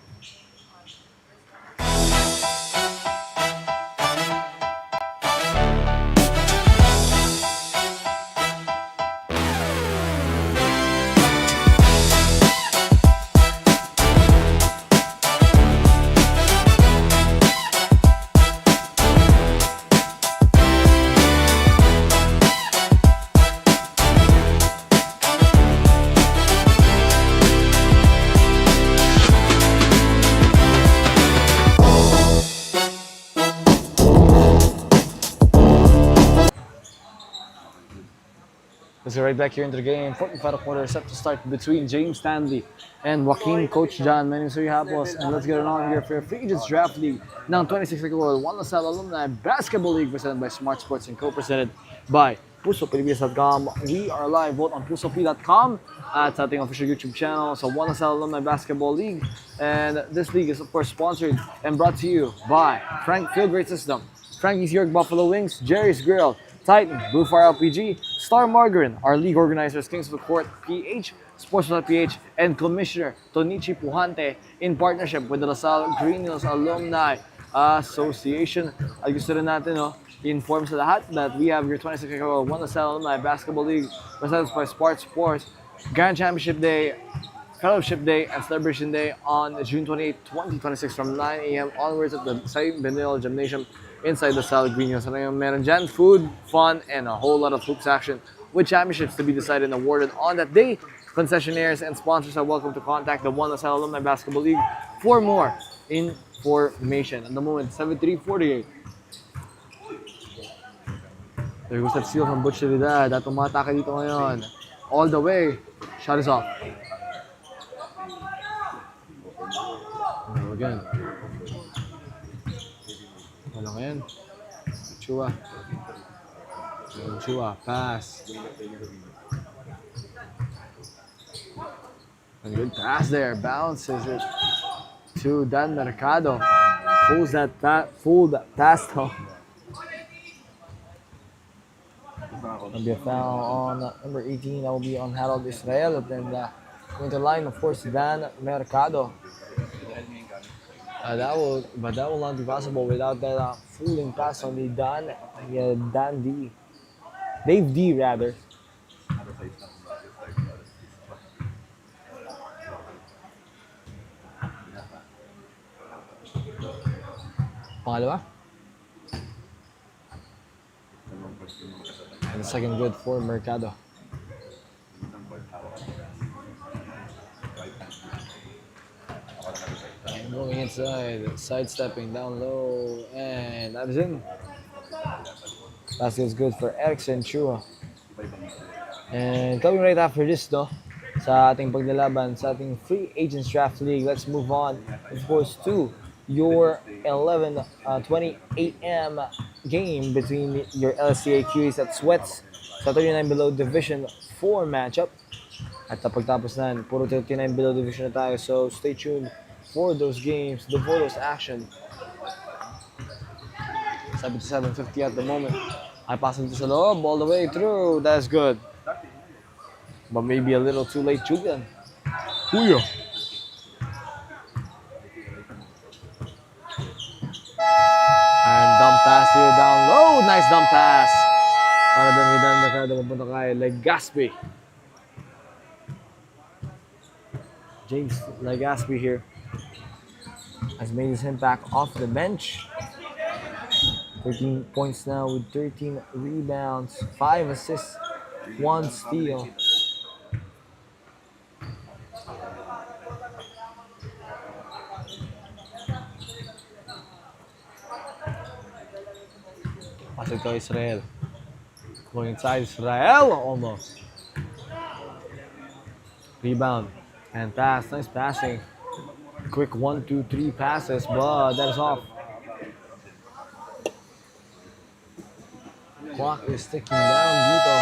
Let's get right back here into the game. Fourth and final quarter set to start between James Stanley and Joaquin. Coach John, my name is Sir Hapos, and let's get it on here for your Free Agents Draft League. Now 26 EcoOil Salle Alumni Basketball League presented by Smart Sports and co-presented by PusoPilipinas.com. We are live both on PusoP.com at sa ating official YouTube channel. So Salle Alumni Basketball League. And this league is of course sponsored and brought to you by Frank Field Grade System, Frankie's York Buffalo Wings, Jerry's Grill, Titan, Blue Fire LPG, Star Margarine, our league organizers, Kings of the Court, PH, Sportsman PH, and Commissioner Tonichi Puhante in partnership with the LaSalle Green Hills Alumni Association. Ay gusto rin natin inform sa lahat that we have your 26 EcoOil Salle Alumni Basketball League presented by Smart Sports Grand Championship Day, Fellowship Day, and Celebration Day on June 28, 2026 from 9 a.m. onwards at the Saint Benil Gymnasium inside the Salle Green Hills. Meron dyan food, fun, and a whole lot of hoops action with championships to be decided and awarded on that day. Concessionaires and sponsors are welcome to contact the Salle Alumni Basketball League for more information. At the moment, 73-48. There goes that steal from Butch Trinidad. At umatake dito ngayon. All the way. Shot is off. Now again. Ano ngayon? Chua. Pass. A good pass there. Bounces it to Dan Mercado. Pulls that pass though. There'll be a foul on number 18. That will be on Harold Israel. And then going to line, of course, Dan Mercado. That will not be possible without that fooling pass on the Dave D rather. Pangalawa. And the second good for Mercado. Going inside, sidestepping down low, and that is in. Basket is good for Erickson Chua. And coming right after this, sa ating paglalaban, sa ating Free Agents Draft League, let's move on, of course, to your 11:20 a.m. game between your LSGH at Sweats sa 39 below Division 4 matchup. At pagtapos na, puro 39 below division na tayo, so stay tuned for those games, for those action. 77-50 at the moment. I pass into sa loob, all the way through. That's good. But maybe a little too late, Julian. Huyo. And dump pass here down low. Nice dump pass. Para doon hidan Mercado mapunta kay Legaspi. James Legaspi here has made his impact off the bench. 13 points now with 13 rebounds, 5 assists, 1 steal. Pass it to Israel. Going inside Israel, almost. Rebound and pass, nice passing. quick 1, 2, 3 passes, but that is off. Clock is ticking down dito.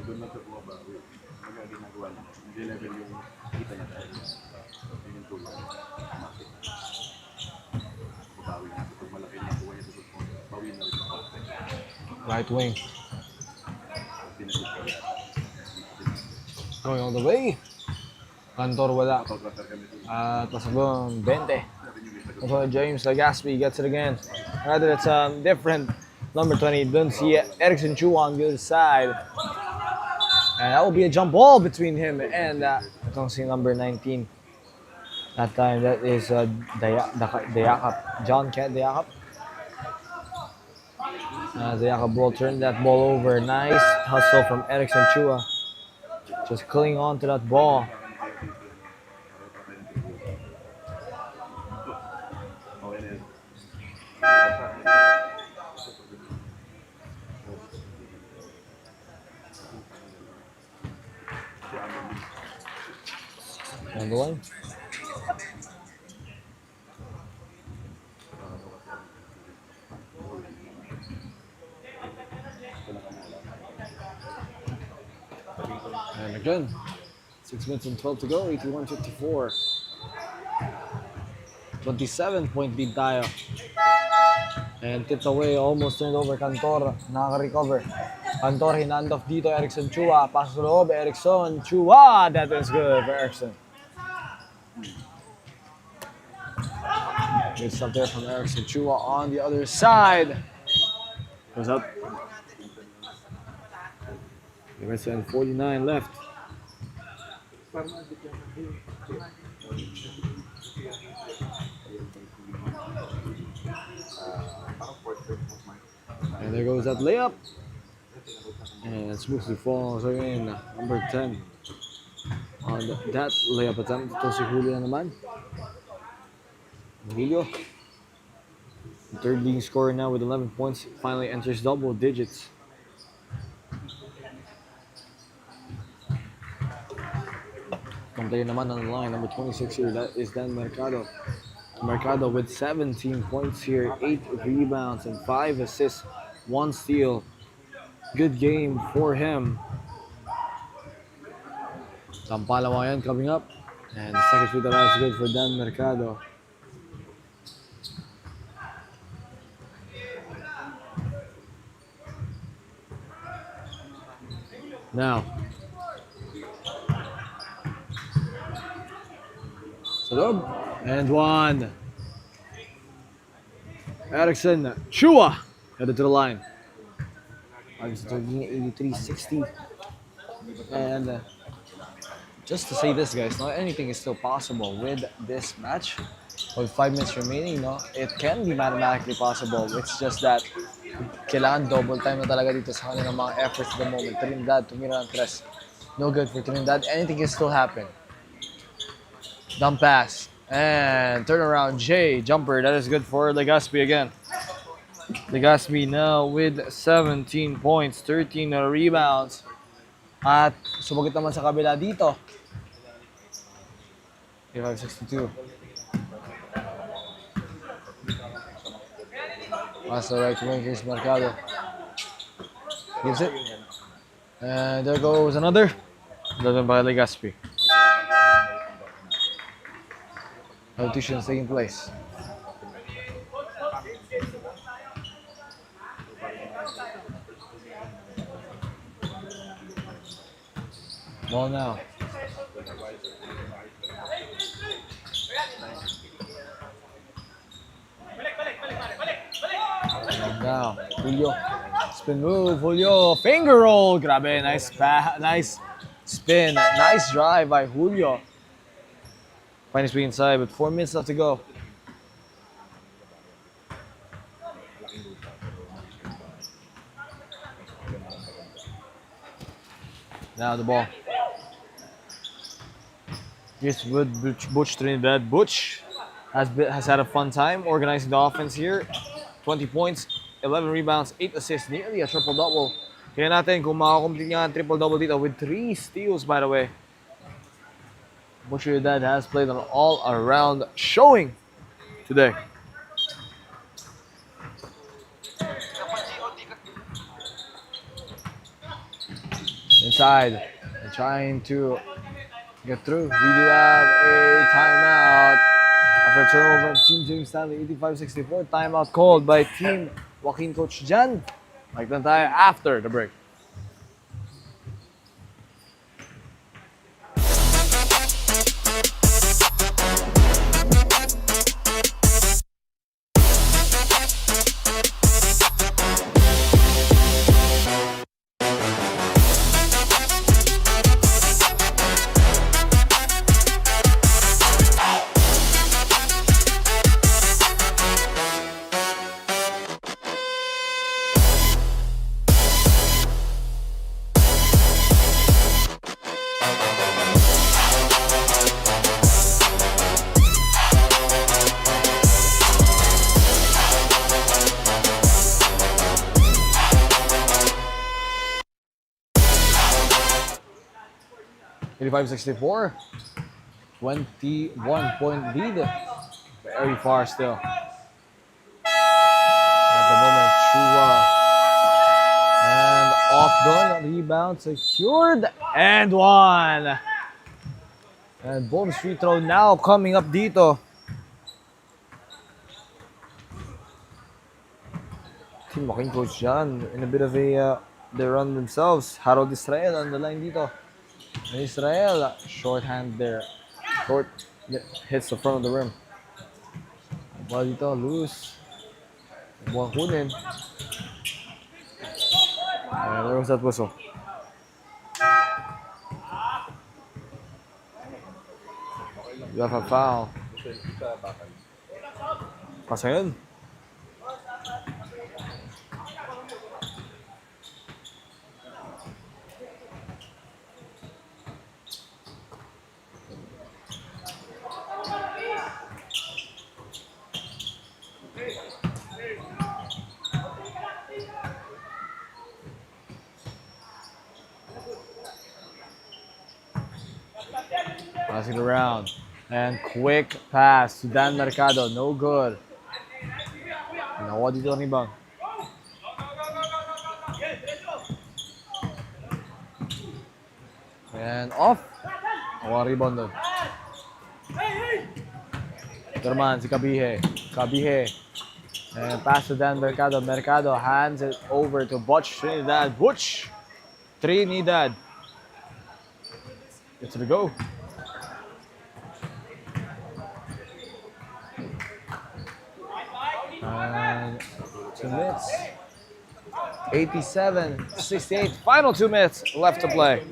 Doon lang sa bumabawi. Mga ginagawa niya. Hindi level yung kita niya tayo. Yun yung tulong. Matik. Babawi niya. Pag malaki na buhay niya sa sulpon, bawi na rin yung konti. Right wing. Pinagod ka rin. Going all the way. Cantor wala. Pag-ratar kami doon. At pasagong 20. So James Legaspi gets it again. Rather, it's different. Number 20, don't see Erickson Chua on the other side. And that will be a jump ball between him and I don't see number 19. That time, that is Dayakap. John Kent Dayakap. Dayakap will turn that ball over. Nice hustle from Erickson Chua. Just clinging on to that ball. On the line. And again, 6 minutes and 12 to go, 81-54. 27-point lead tayo. And tipped away, almost turned over Cantor. Nakaka-recover. Cantor, hinandoff dito, Erickson Chua. Pass sa loob, Erickson Chua. That is good for Erickson. Good stuff there from Erickson Chua on the other side. Goes up. Minutes and 49 left. And there goes that layup. And smoothly falls in. Number 10 on that layup attempt. Ito si Julio naman. Julio, the third leading scorer now with 11 points, finally enters double digits. One player naman on the line, number 26 here, that is Dan Mercado. Mercado with 17 points here, 8 rebounds and 5 assists, 1 steal. Good game for him. Sampalawayan coming up, and the second free throw is good for Dan Mercado. Now, Salub, and one. Erickson Chua headed to the line. Obviously, 83-60. And just to say this, guys, not anything is still possible with this match. With 5 minutes remaining, it can be mathematically possible. It's just that kailangan double time na talaga dito sa kanilang mga efforts at the moment. Trinidad, tumira ng tres. No good for Trinidad. Anything can still happen. Dump pass. And turnaround J. Jumper. That is good for Legaspi again. Legaspi now with 17 points, 13 rebounds. At sumagot naman sa kabila dito. 55-62. Pass the right wing, here's Mercado. Gives it. And there goes another. Done by Legaspi. Substitution is taking place. Ball now. And now, Julio. Spin move, Julio. Finger roll. Grabe, nice spin. Nice drive by Julio. Finally speed inside, but 4 minutes left to go. Now the ball. Here's Butch Trinidad. Butch has had a fun time organizing the offense here. 20 points, 11 rebounds, 8 assists, nearly a triple-double. Kaya natin kung makakomplete nga ang triple-double dito with 3 steals, by the way. Butcher Dad has played an all-around showing today. Inside, and trying to get through. We do have a timeout after turnover of Team James Stanley, 85-64. Timeout called by Team Joaquin Coach Jan. Like that after the break. $85-64, 21-point lead. Very far still. At the moment, Chua. And off gun, rebound secured, and one. And bonus free throw now coming up dito. Team Joaquin Coach Jan in a bit of a, they run themselves. Harold Israel on the line dito. Israel, short hand there. Short hits the front of the rim. Ball dito, loose. Buwan kunin. And there was that whistle. You have a foul. Pasa yun. Passing it around. And quick pass to Dan Mercado. No good. Nakuha dito ang rebound. And off. Nakuha rebound doon. Ito naman si Kabihe. Kabihe. And pass to Dan Mercado. Mercado hands it over to Butch Trinidad. Butch Trinidad. It's to go. And 2 minutes. 87-68. Final 2 minutes left to play.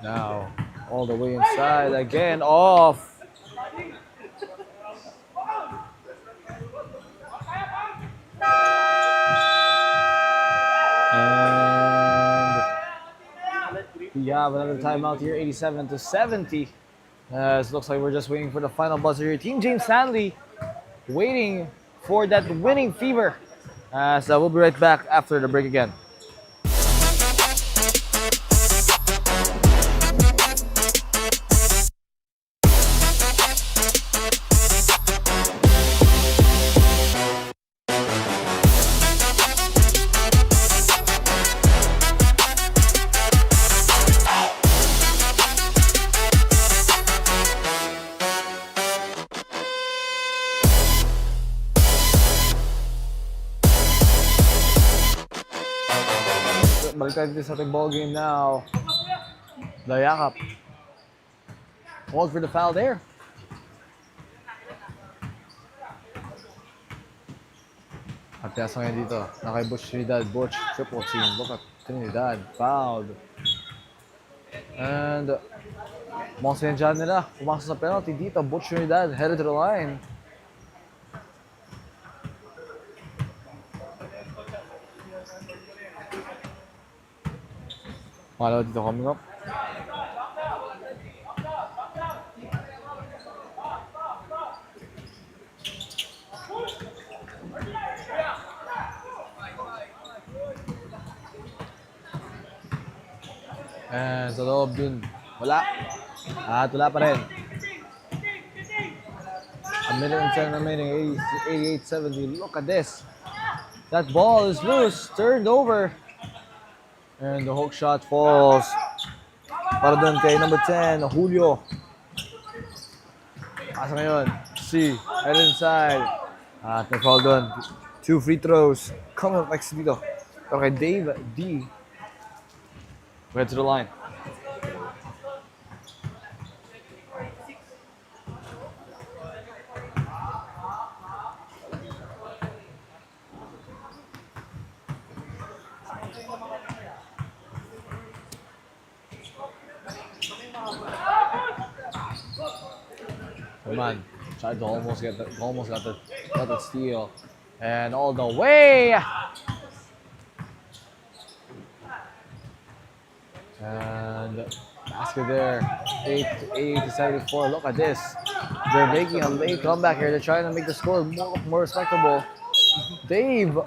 Now, all the way inside again, off. And we have another timeout here, 87-70. It looks like we're just waiting for the final buzzer here. Team James Stanley waiting for that winning fever. So we'll be right back after the break again. Balik tayo dito sa ating ball game now. Dayakap. Called for the foul there. At piasa ngayon dito. Nakay Butch Trinidad. Butch, triple team. Look at Trinidad. Fouled. And mukhang sinadyan nila. Pumasok sa penalty dito. Butch Trinidad headed to the line. Follow dito coming up. And sa loob dun, wala. At wala pa rin. A minute and 10 remaining, 88-70. Look at this. That ball is loose, turned over. And the hook shot falls. Para dun kay number 10, Julio. Asa ngayon, C, head inside. At nag-foul dun. 2 free throws. Come up next dito. Pero kay Dave D. Head to the line. Come on, tried to almost got the steal, and all the way. And basket there, 80-74. Look at this. They're making a late comeback here. They're trying to make the score more respectable. Dave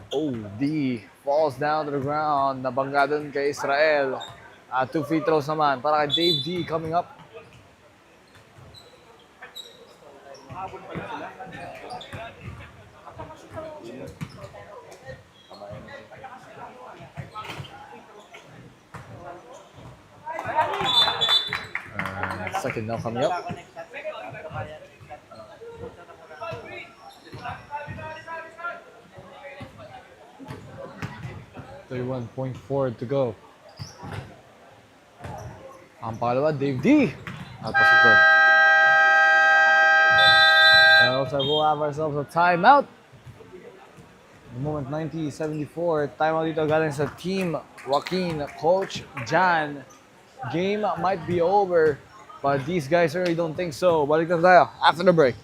D falls down to the ground. Nabangga dun kay Israel. 2 free throws naman para kay Dave D coming up. Second now coming up. .4 to go. Ang pangalawa, Dave D. At pasok doon. And also, we'll have ourselves a timeout. The moment 90-74. Timeout dito galing sa team Joaquin, Coach Jan. Game might be over, but these guys really don't think so. Balik na tayo after the break.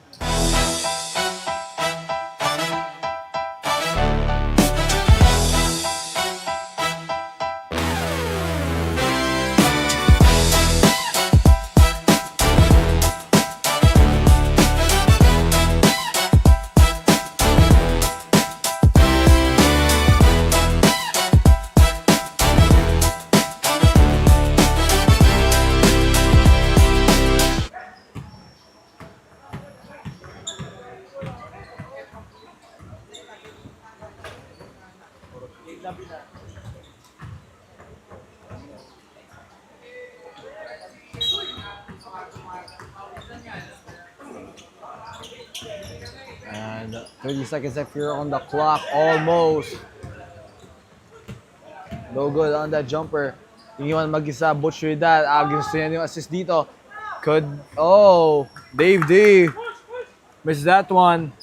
And 30 seconds left here on the clock, almost. No good on that jumper. Iniwan mag-isa, Butch Trinidad. Gusto niya yung assist dito. Dave D. Missed that one.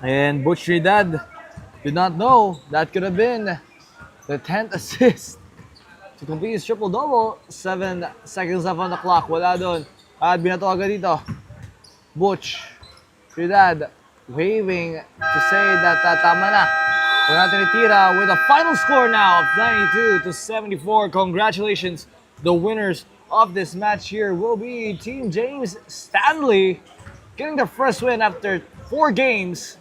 And Butch Trinidad did not know that could have been the 10th assist to complete his triple-double. 7 seconds left on the clock. Wala doon. At binato agad dito. Butch Trinidad waving to say that tama na. We're natin itira with a final score now of 92-74. Congratulations. The winners of this match here will be Team James Stanley, getting their first win after 4 games.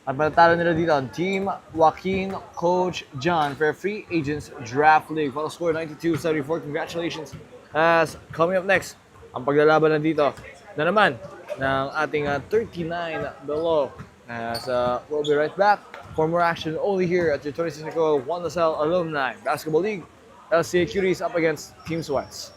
At panatalo nila dito ang Team Joaquin, Coach John for Free Agents Draft League. Final score 92-74. Congratulations. As coming up next, ang paglalaban na dito na naman ng ating 39 below. As we'll be right back for more action only here at your 26th EcoOil 1 LaSalle Alumni Basketball League. LSGH Cuties up against Team Sweats.